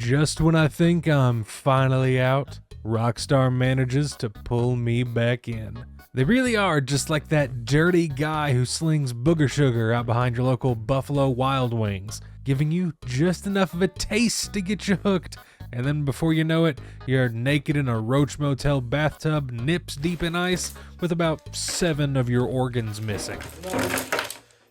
just when I think I'm finally out, Rockstar manages to pull me back in. They really are just like that dirty guy who slings booger sugar out behind your local Buffalo Wild Wings, giving you just enough of a taste to get you hooked, and then before you know it, you're naked in a Roach Motel bathtub, nips deep in ice, with about 7 of your organs missing.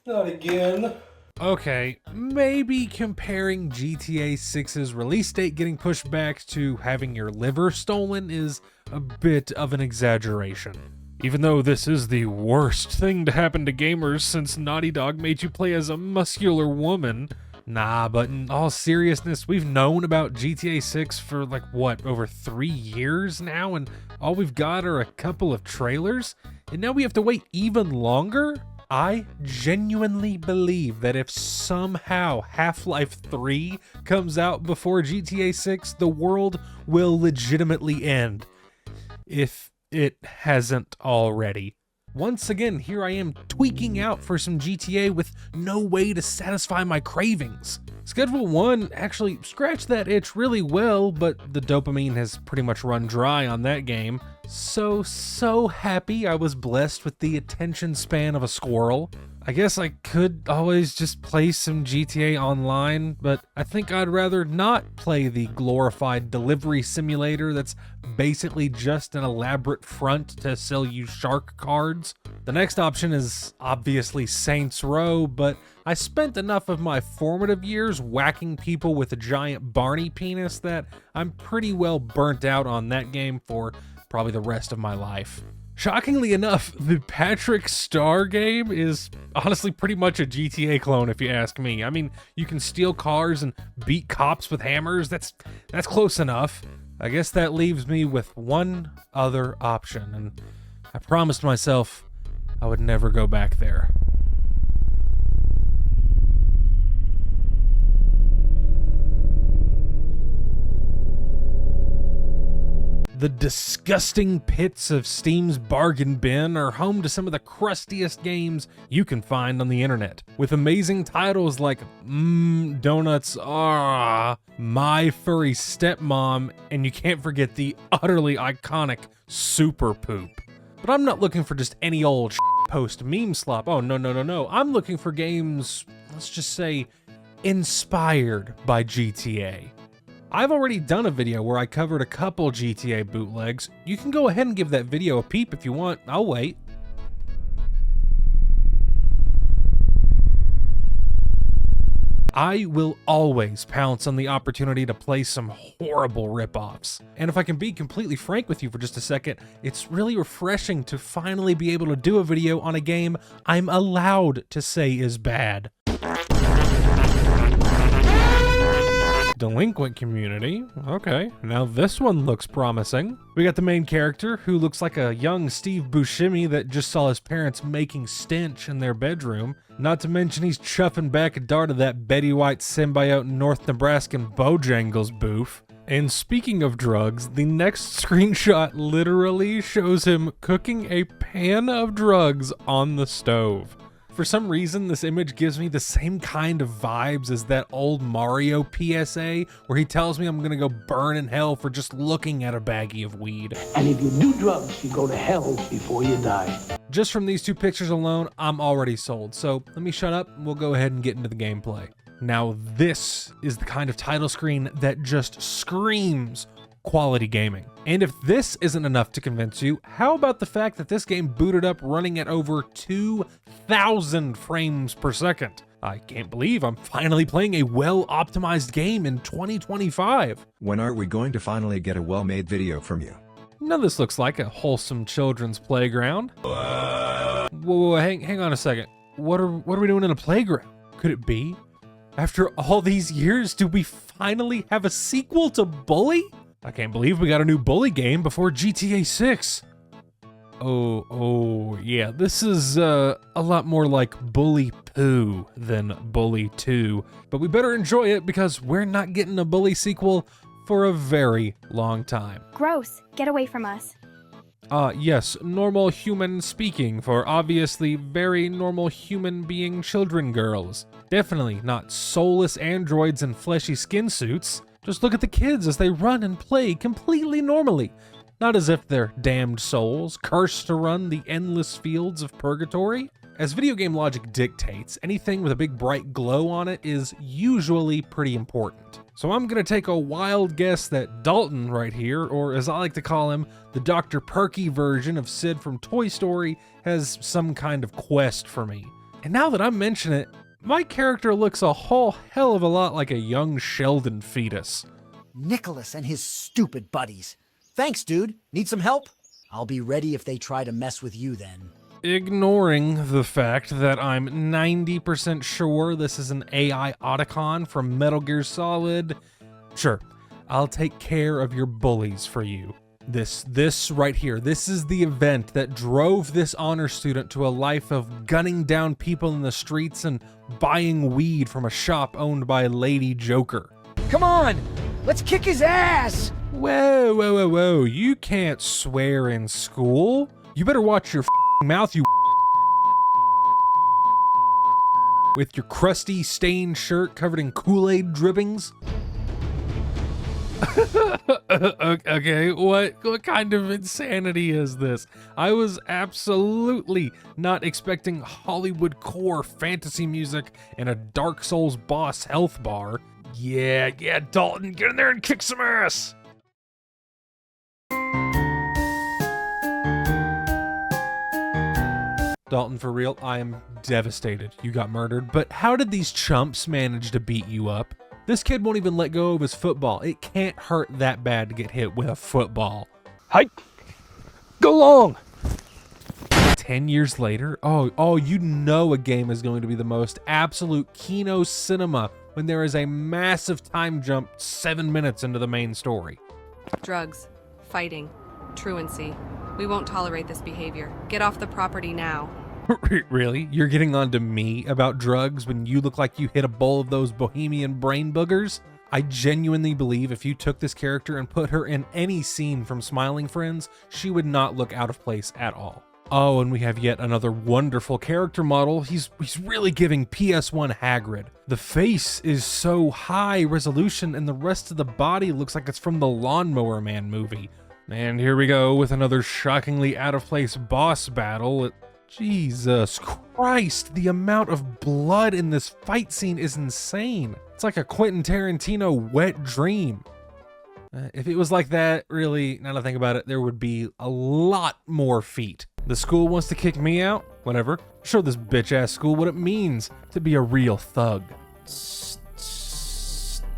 Not again. Okay, maybe comparing GTA 6's release date getting pushed back to having your liver stolen is a bit of an exaggeration. Even though this is the worst thing to happen to gamers since Naughty Dog made you play as a muscular woman. Nah, but in all seriousness, we've known about GTA 6 for over 3 years now, and all we've got are a couple of trailers, and now we have to wait even longer? I genuinely believe that if somehow Half-Life 3 comes out before GTA 6, the world will legitimately end. If it hasn't already. Once again, here I am tweaking out for some GTA with no way to satisfy my cravings. Schedule 1 actually scratched that itch really well, but the dopamine has pretty much run dry on that game. So happy I was blessed with the attention span of a squirrel. I guess I could always just play some GTA Online, but I think I'd rather not play the glorified delivery simulator that's basically just an elaborate front to sell you shark cards. The next option is obviously Saints Row, but I spent enough of my formative years whacking people with a giant Barney penis that I'm pretty well burnt out on that game for probably the rest of my life. Shockingly enough, the Patrick Star game is honestly pretty much a GTA clone if you ask me. I mean, you can steal cars and beat cops with hammers, that's close enough. I guess that leaves me with one other option, and I promised myself I would never go back there. The disgusting pits of Steam's bargain bin are home to some of the crustiest games you can find on the internet, with amazing titles like Donuts, My Furry Stepmom, and you can't forget the utterly iconic Super Poop. But I'm not looking for just any old post meme slop. Oh, no. I'm looking for games, let's just say, inspired by GTA. I've already done a video where I covered a couple GTA bootlegs. You can go ahead and give that video a peep if you want. I'll wait. I will always pounce on the opportunity to play some horrible ripoffs. And if I can be completely frank with you for just a second, it's really refreshing to finally be able to do a video on a game I'm allowed to say is bad. Delinquent community. Okay, now this one looks promising. We got the main character who looks like a young Steve Buscemi that just saw his parents making stench in their bedroom. Not to mention he's chuffing back a dart of that Betty White symbiote North Nebraskan Bojangles boof. And speaking of drugs, the next screenshot literally shows him cooking a pan of drugs on the stove. For some reason, this image gives me the same kind of vibes as that old Mario PSA where he tells me I'm gonna go burn in hell for just looking at a baggie of weed. And if you do drugs, you go to hell before you die. Just from these two pictures alone, I'm already sold. So let me shut up and we'll go ahead and get into the gameplay. Now, this is the kind of title screen that just screams quality gaming. And if this isn't enough to convince you, how about the fact that this game booted up running at over 2,000 frames per second? I can't believe I'm finally playing a well-optimized game in 2025. When are we going to finally get a well-made video from you? Now this looks like a wholesome children's playground. Whoa, hang on a second. What are we doing in a playground? Could it be? After all these years, do we finally have a sequel to Bully? I can't believe we got a new Bully game before GTA 6. Oh, yeah, this is a lot more like Bully Poo than Bully 2, but we better enjoy it because we're not getting a Bully sequel for a very long time. Gross, get away from us. Yes, normal human speaking for obviously very normal human being children girls. Definitely not soulless androids in fleshy skin suits. Just look at the kids as they run and play completely normally. Not as if they're damned souls, cursed to run the endless fields of purgatory. As video game logic dictates, anything with a big bright glow on it is usually pretty important. So I'm gonna take a wild guess that Dalton right here, or as I like to call him, the Dr. Perky version of Sid from Toy Story, has some kind of quest for me. And now that I mention it, my character looks a whole hell of a lot like a young Sheldon fetus. Nicholas and his stupid buddies. Thanks, dude. Need some help? I'll be ready if they try to mess with you then. Ignoring the fact that I'm 90% sure this is an AI Otacon from Metal Gear Solid, sure, I'll take care of your bullies for you. This right here, this is the event that drove this honor student to a life of gunning down people in the streets and buying weed from a shop owned by Lady Joker. Come on! Let's kick his ass! Whoa, you can't swear in school. You better watch your mouth, you with your crusty stained shirt covered in Kool-Aid drippings. Okay, what kind of insanity is this? I was absolutely not expecting Hollywood core fantasy music and a Dark Souls boss health bar. Yeah, Dalton, get in there and kick some ass! Dalton, for real, I am devastated you got murdered, but how did these chumps manage to beat you up? This kid won't even let go of his football. It can't hurt that bad to get hit with a football. Hike. Go long. 10 years later? Oh, you know a game is going to be the most absolute kino cinema when there is a massive time jump 7 minutes into the main story. Drugs, fighting, truancy. We won't tolerate this behavior. Get off the property now. Really? You're getting on to me about drugs when you look like you hit a bowl of those bohemian brain boogers? I genuinely believe if you took this character and put her in any scene from Smiling Friends, she would not look out of place at all. Oh, and we have yet another wonderful character model. He's really giving PS1 Hagrid. The face is so high resolution and the rest of the body looks like it's from the Lawnmower Man movie. And here we go with another shockingly out of place boss battle. Jesus Christ, the amount of blood in this fight scene is insane. It's like a Quentin Tarantino wet dream. If it was like that, really, now that I think about it, there would be a lot more feet. The school wants to kick me out? Whatever. Show this bitch-ass school what it means to be a real thug.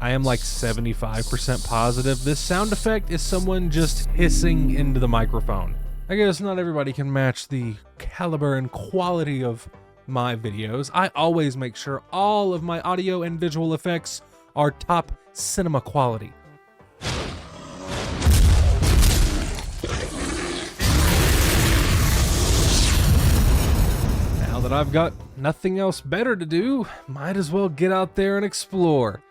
I am like 75% positive this sound effect is someone just hissing into the microphone. I guess not everybody can match the caliber and quality of my videos. I always make sure all of my audio and visual effects are top cinema quality. Now that I've got nothing else better to do, might as well get out there and explore.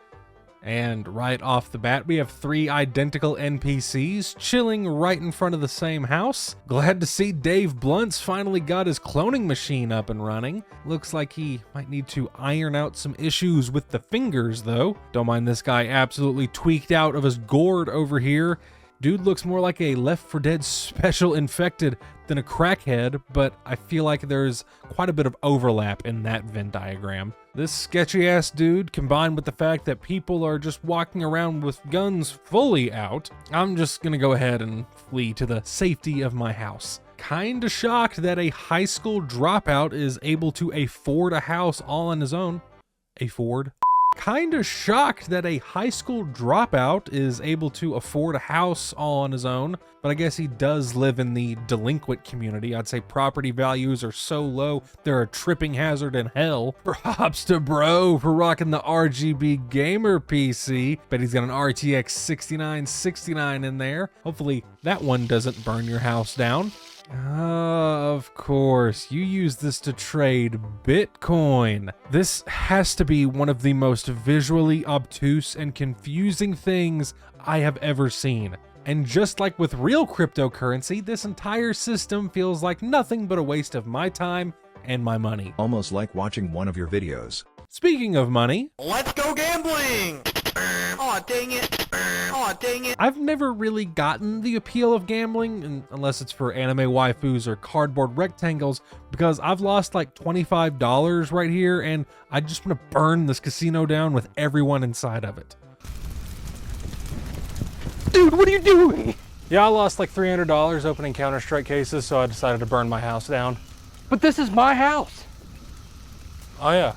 And right off the bat, we have 3 identical NPCs chilling right in front of the same house. Glad to see Dave Blunt's finally got his cloning machine up and running. Looks like he might need to iron out some issues with the fingers though. Don't mind this guy absolutely tweaked out of his gourd over here. Dude looks more like a Left 4 Dead special infected than a crackhead, but I feel like there's quite a bit of overlap in that Venn diagram. This sketchy ass dude, combined with the fact that people are just walking around with guns fully out, I'm just gonna go ahead and flee to the safety of my house. Kinda shocked that a high school dropout is able to afford a house all on his own. Afford? Kinda shocked that a high school dropout is able to afford a house all on his own, but I guess he does live in the delinquent community. I'd say property values are so low, they're a tripping hazard in hell. Props to bro for rocking the RGB gamer PC. Bet he's got an RTX 6969 in there. Hopefully that one doesn't burn your house down. Of course, you use this to trade Bitcoin. This has to be one of the most visually obtuse and confusing things I have ever seen. And just like with real cryptocurrency, this entire system feels like nothing but a waste of my time and my money. Almost like watching one of your videos. Speaking of money, Let's go gambling! Aw, dang it. Aw, dang it. I've never really gotten the appeal of gambling, unless it's for anime waifus or cardboard rectangles, because I've lost like $25 right here, and I just want to burn this casino down with everyone inside of it. Dude, what are you doing? Yeah, I lost like $300 opening Counter-Strike cases, so I decided to burn my house down. But this is my house. Oh yeah.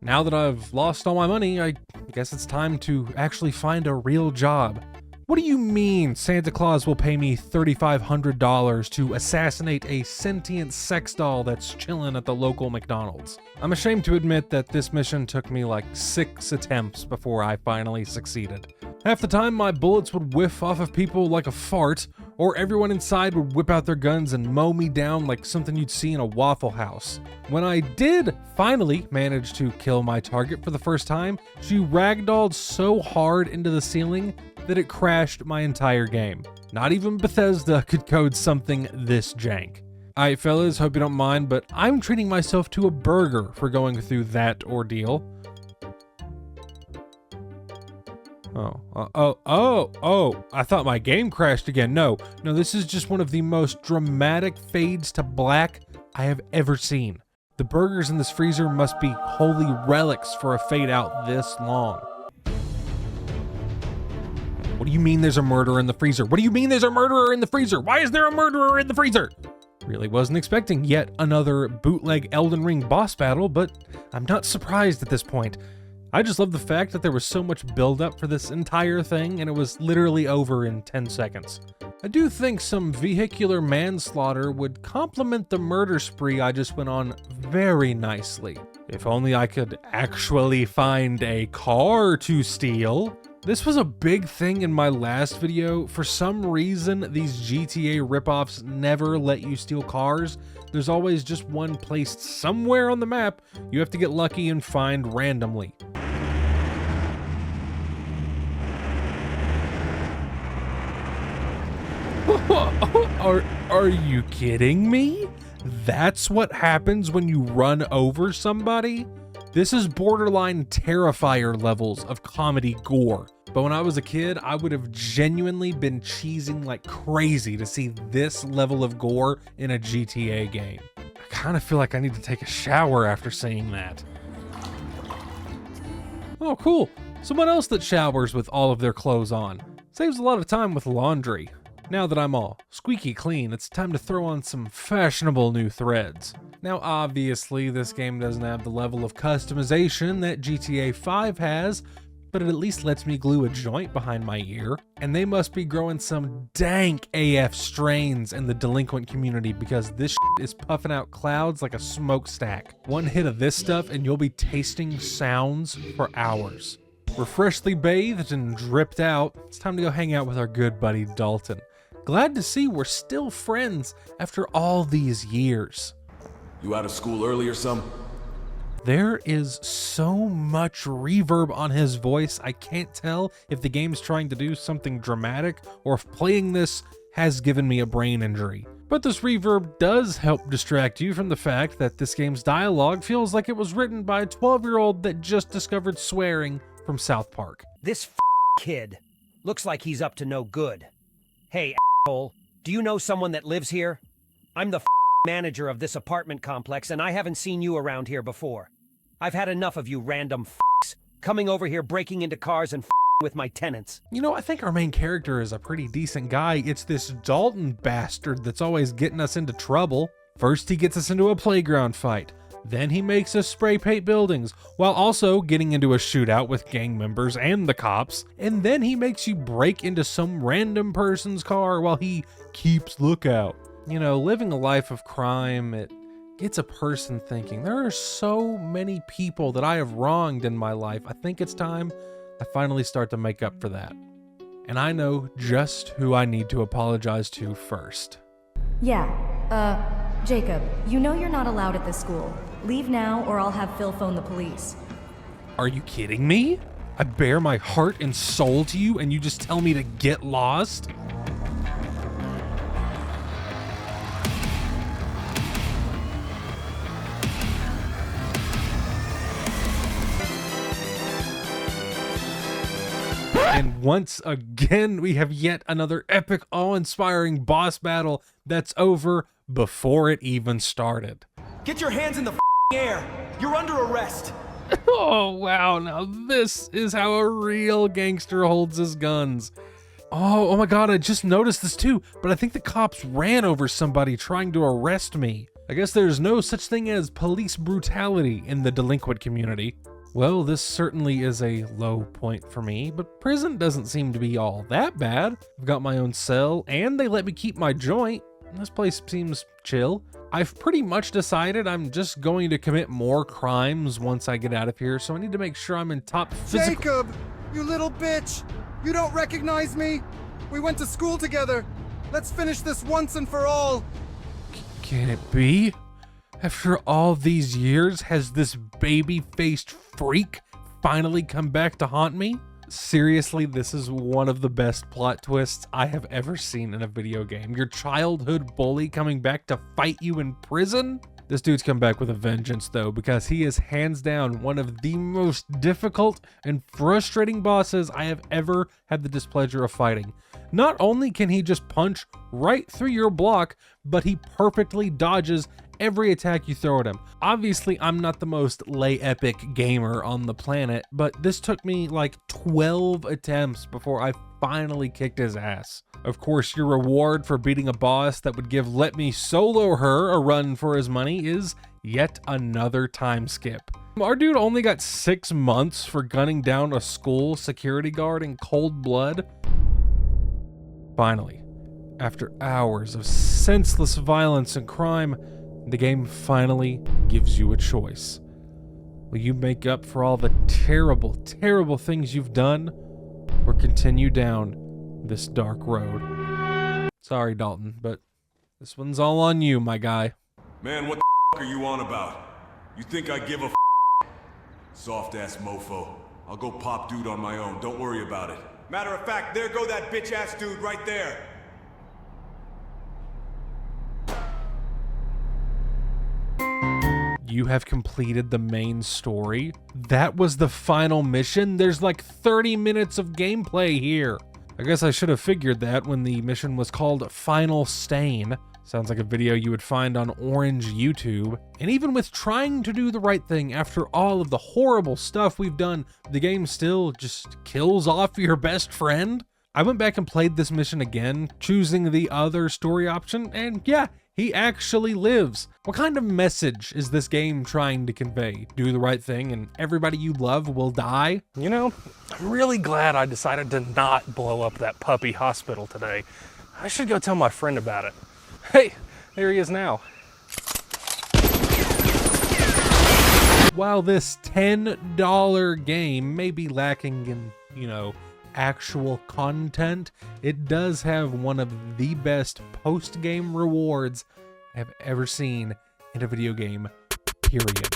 Now that I've lost all my money, I guess it's time to actually find a real job. What do you mean Santa Claus will pay me $3,500 to assassinate a sentient sex doll that's chilling at the local McDonald's? I'm ashamed to admit that this mission took me like 6 attempts before I finally succeeded. Half the time my bullets would whiff off of people like a fart, or everyone inside would whip out their guns and mow me down like something you'd see in a Waffle House. When I did finally manage to kill my target for the first time, she ragdolled so hard into the ceiling that it crashed my entire game. Not even Bethesda could code something this jank. Alright fellas, hope you don't mind, but I'm treating myself to a burger for going through that ordeal. I thought my game crashed again. No, this is just one of the most dramatic fades to black I have ever seen. The burgers in this freezer must be holy relics for a fade out this long. What do you mean there's a murderer in the freezer? What do you mean there's a murderer in the freezer? Why is there a murderer in the freezer? Really wasn't expecting yet another bootleg Elden Ring boss battle, but I'm not surprised at this point. I just love the fact that there was so much build-up for this entire thing, and it was literally over in 10 seconds. I do think some vehicular manslaughter would complement the murder spree I just went on very nicely. If only I could actually find a car to steal. This was a big thing in my last video. For some reason, these GTA ripoffs never let you steal cars. There's always just one placed somewhere on the map you have to get lucky and find randomly. Are you kidding me? That's what happens when you run over somebody? This is borderline Terrifier levels of comedy gore. But when I was a kid, I would have genuinely been cheesing like crazy to see this level of gore in a GTA game. I kind of feel like I need to take a shower after seeing that. Oh, cool. Someone else that showers with all of their clothes on. Saves a lot of time with laundry. Now that I'm all squeaky clean, it's time to throw on some fashionable new threads. Now obviously this game doesn't have the level of customization that GTA 5 has, but it at least lets me glue a joint behind my ear. And they must be growing some dank AF strains in the delinquent community, because this shit is puffing out clouds like a smokestack. One hit of this stuff and you'll be tasting sounds for hours. We're freshly bathed and dripped out. It's time to go hang out with our good buddy Dalton. Glad to see we're still friends after all these years. You out of school early or something? There is so much reverb on his voice, I can't tell if the game's trying to do something dramatic or if playing this has given me a brain injury. But this reverb does help distract you from the fact that this game's dialogue feels like it was written by a 12-year-old that just discovered swearing from South Park. This kid looks like he's up to no good. Hey, asshole, do you know someone that lives here? I'm the manager of this apartment complex, and I haven't seen you around here before. I've had enough of you random coming over here, breaking into cars and with my tenants. You know, I think our main character is a pretty decent guy. It's this Dalton bastard that's always getting us into trouble. First, he gets us into a playground fight. Then he makes us spray paint buildings, while also getting into a shootout with gang members and the cops. And then he makes you break into some random person's car while he keeps lookout. You know, living a life of crime, it gets a person thinking, there are so many people that I have wronged in my life. I think it's time I finally start to make up for that. And I know just who I need to apologize to first. Jacob, you know you're not allowed at this school. Leave now or I'll have Phil phone the police. Are you kidding me? I bare my heart and soul to you and you just tell me to get lost? And once again, we have yet another epic, awe-inspiring boss battle that's over before it even started. Get your hands in the air. You're under arrest. Oh, wow. Now this is how a real gangster holds his guns. Oh my God, I just noticed this too, but I think the cops ran over somebody trying to arrest me. I guess there's no such thing as police brutality in the delinquent community. Well, this certainly is a low point for me, but prison doesn't seem to be all that bad. I've got my own cell, and they let me keep my joint. This place seems chill. I've pretty much decided I'm just going to commit more crimes once I get out of here, so I need to make sure I'm in top physical— Jacob, you little bitch! You don't recognize me? We went to school together. Let's finish this once and for all. Can it be? After all these years, has this baby-faced freak finally come back to haunt me? Seriously, this is one of the best plot twists I have ever seen in a video game. Your childhood bully coming back to fight you in prison? This dude's come back with a vengeance though, because he is hands down one of the most difficult and frustrating bosses I have ever had the displeasure of fighting. Not only can he just punch right through your block, but he perfectly dodges every attack you throw at him. Obviously, I'm not the most lay epic gamer on the planet, but this took me like 12 attempts before I finally kicked his ass. Of course, your reward for beating a boss that would give Let Me Solo Her a run for his money is yet another time skip. Our dude only got 6 months for gunning down a school security guard in cold blood. Finally, after hours of senseless violence and crime, the game finally gives you a choice. Will you make up for all the terrible, terrible things you've done, or continue down this dark road? Sorry, Dalton, but this one's all on you, my guy. Man, what the are you on about? You think I give a soft-ass mofo. I'll go pop dude on my own, don't worry about it. Matter of fact, there go that bitch-ass dude right there. You have completed the main story. That was the final mission. There's like 30 minutes of gameplay here. I guess I should have figured that when the mission was called Final Stain. Sounds like a video you would find on Orange YouTube. And even with trying to do the right thing after all of the horrible stuff we've done, the game still just kills off your best friend. I went back and played this mission again, choosing the other story option, and yeah, he actually lives. What kind of message is this game trying to convey? Do the right thing and everybody you love will die? You know, I'm really glad I decided to not blow up that puppy hospital today. I should go tell my friend about it. Hey, there he is now. While this $10 game may be lacking in, actual content, it does have one of the best post-game rewards I've ever seen in a video game, period.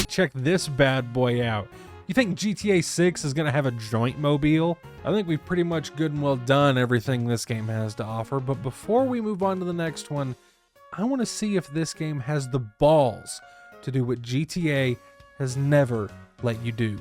Check this bad boy out. You think GTA 6 is going to have a joint mobile? I think we've pretty much good and well done everything this game has to offer, but before we move on to the next one, I want to see if this game has the balls to do what GTA has never let you do.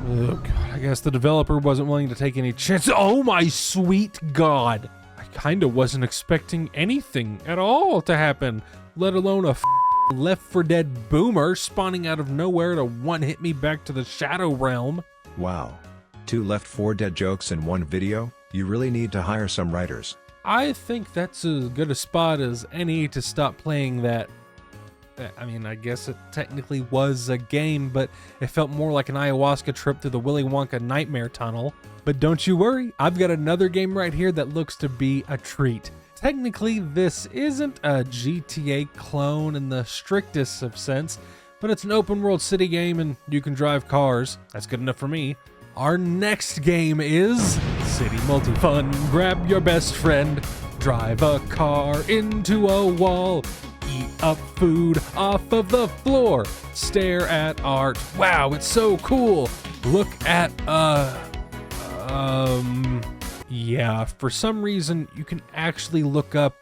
Oh God, I guess the developer wasn't willing to take any chances. Oh my sweet God. I kinda wasn't expecting anything at all to happen, let alone a Left 4 Dead boomer spawning out of nowhere to one-hit me back to the Shadow Realm. Wow. 2 Left 4 Dead jokes in one video? You really need to hire some writers. I think that's as good a spot as any to stop playing that. I mean, I guess it technically was a game, but it felt more like an ayahuasca trip through the Willy Wonka nightmare tunnel. But don't you worry, I've got another game right here that looks to be a treat. Technically, this isn't a GTA clone in the strictest of sense, but it's an open world city game and you can drive cars. That's good enough for me. Our next game is City Multi-Fun. Grab your best friend, drive a car into a wall, eat up food off of the floor, stare at art. Wow, it's so cool. Look at, Yeah, for some reason, you can actually look up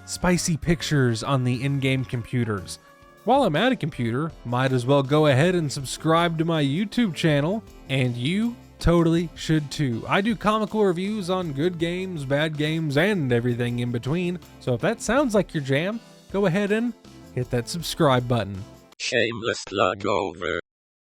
spicy pictures on the in-game computers. While I'm at a computer, might as well go ahead and subscribe to my YouTube channel, and you totally should too. I do comical reviews on good games, bad games, and everything in between, so if that sounds like your jam, go ahead and hit that subscribe button. Shameless plug over.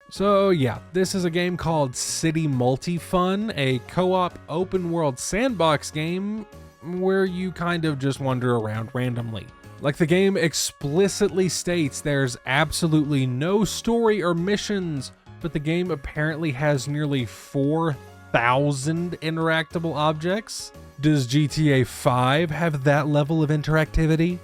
So yeah, this is a game called City Multi-Fun, a co-op open-world sandbox game where you kind of just wander around randomly. Like the game explicitly states, there's absolutely no story or missions, but the game apparently has nearly 4,000 interactable objects. Does GTA 5 have that level of interactivity?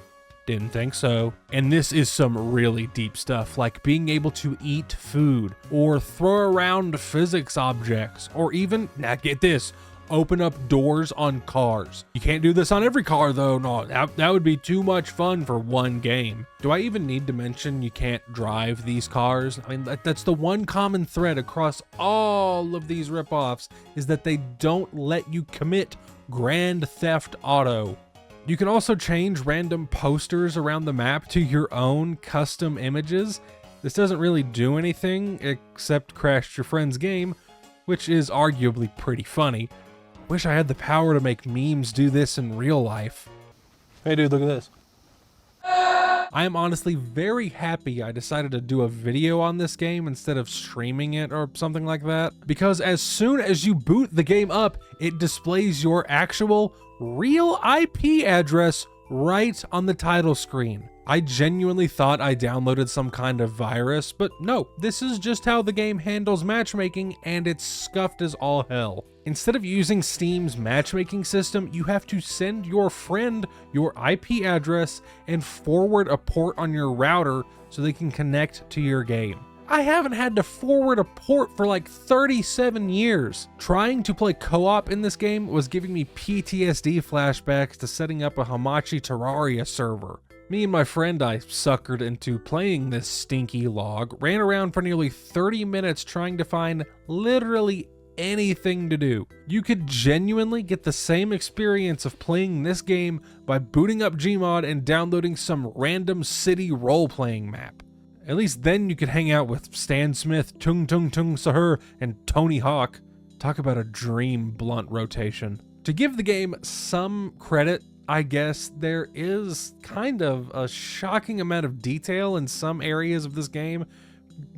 Didn't think so. And this is some really deep stuff, like being able to eat food, or throw around physics objects, or even, now get this, open up doors on cars. You can't do this on every car though, no, that would be too much fun for one game. Do I even need to mention you can't drive these cars? I mean, that's the one common thread across all of these ripoffs, is that they don't let you commit Grand Theft Auto. You can also change random posters around the map to your own custom images. This doesn't really do anything except crash your friend's game, which is arguably pretty funny. Wish I had the power to make memes do this in real life. Hey dude, look at this. I am honestly very happy I decided to do a video on this game instead of streaming it or something like that, because as soon as you boot the game up, it displays your actual real IP address right on the title screen. I genuinely thought I downloaded some kind of virus, but no, this is just how the game handles matchmaking, and it's scuffed as all hell. Instead of using Steam's matchmaking system, you have to send your friend your IP address and forward a port on your router so they can connect to your game. I haven't had to forward a port for like 37 years. Trying to play co-op in this game was giving me PTSD flashbacks to setting up a Hamachi Terraria server. Me and my friend I suckered into playing this stinky log, ran around for nearly 30 minutes trying to find literally anything to do. You could genuinely get the same experience of playing this game by booting up Gmod and downloading some random city role-playing map. At least then you could hang out with Stan Smith, Tung Tung Tung Sahur, and Tony Hawk. Talk about a dream blunt rotation. To give the game some credit, I guess, there is kind of a shocking amount of detail in some areas of this game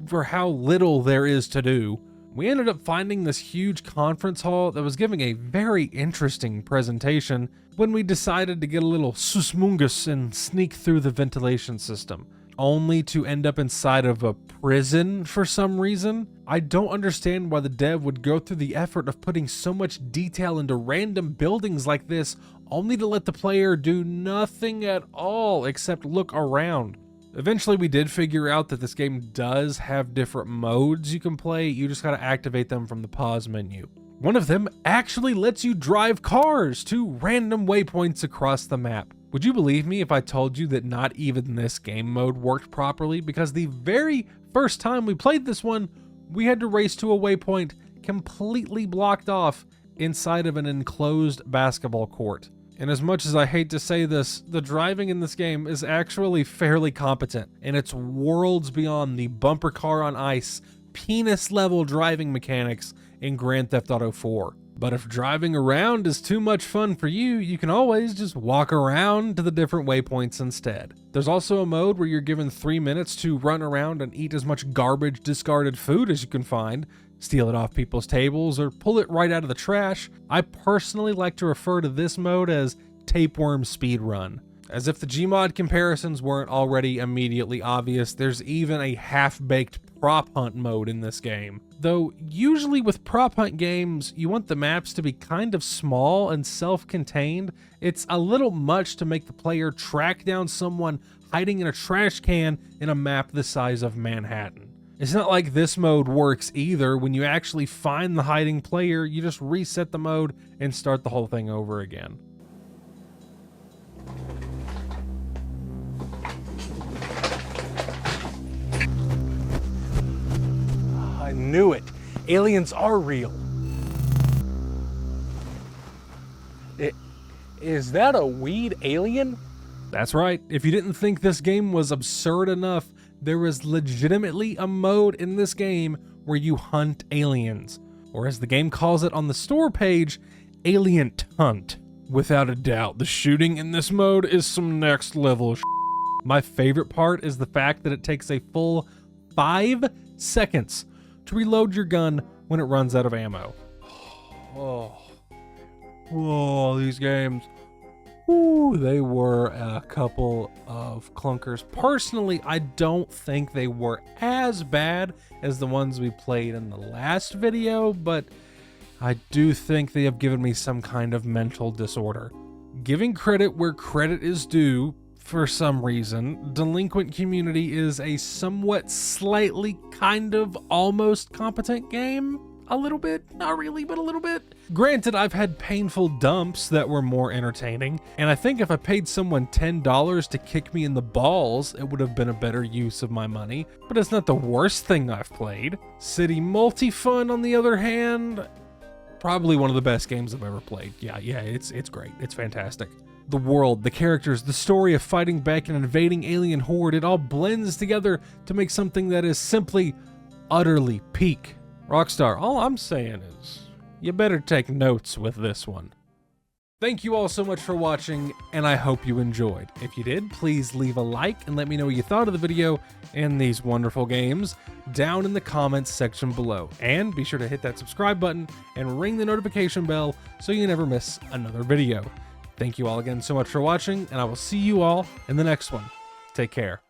for how little there is to do. We ended up finding this huge conference hall that was giving a very interesting presentation when we decided to get a little susmungus and sneak through the ventilation system, only to end up inside of a prison for some reason. I don't understand why the dev would go through the effort of putting so much detail into random buildings like this, only to let the player do nothing at all except look around. Eventually we did figure out that this game does have different modes you can play, you just gotta activate them from the pause menu. One of them actually lets you drive cars to random waypoints across the map. Would you believe me if I told you that not even this game mode worked properly? Because the very first time we played this one, we had to race to a waypoint completely blocked off inside of an enclosed basketball court. And as much as I hate to say this, the driving in this game is actually fairly competent, and it's worlds beyond the bumper car on ice, penis-level driving mechanics in Grand Theft Auto 4. But if driving around is too much fun for you, you can always just walk around to the different waypoints instead. There's also a mode where you're given 3 minutes to run around and eat as much garbage discarded food as you can find, steal it off people's tables, or pull it right out of the trash. I personally like to refer to this mode as Tapeworm Speedrun. As if the Gmod comparisons weren't already immediately obvious, there's even a half-baked prop hunt mode in this game. Though usually with prop hunt games, you want the maps to be kind of small and self-contained, it's a little much to make the player track down someone hiding in a trash can in a map the size of Manhattan. It's not like this mode works either. When you actually find the hiding player, you just reset the mode and start the whole thing over again. I knew it. Aliens are real. Is that a weed alien? That's right. If you didn't think this game was absurd enough, there is legitimately a mode in this game where you hunt aliens, or as the game calls it on the store page, Alien Hunt. Without a doubt, the shooting in this mode is some next level sh**. My favorite part is the fact that it takes a full 5 seconds to reload your gun when it runs out of ammo. Oh, these games. Ooh, they were a couple of clunkers. Personally, I don't think they were as bad as the ones we played in the last video, but I do think they have given me some kind of mental disorder. Giving credit where credit is due, for some reason, Delinquent Community is a somewhat slightly kind of almost competent game. A little bit, not really, but a little bit. Granted, I've had painful dumps that were more entertaining, and I think if I paid someone $10 to kick me in the balls, it would have been a better use of my money, but it's not the worst thing I've played. City Multi-Fun, on the other hand, probably one of the best games I've ever played. Yeah, it's great. It's fantastic. The world, the characters, the story of fighting back an invading alien horde, it all blends together to make something that is simply, utterly peak. Rockstar, all I'm saying is, you better take notes with this one. Thank you all so much for watching, and I hope you enjoyed. If you did, please leave a like and let me know what you thought of the video and these wonderful games down in the comments section below. And be sure to hit that subscribe button and ring the notification bell so you never miss another video. Thank you all again so much for watching, and I will see you all in the next one. Take care.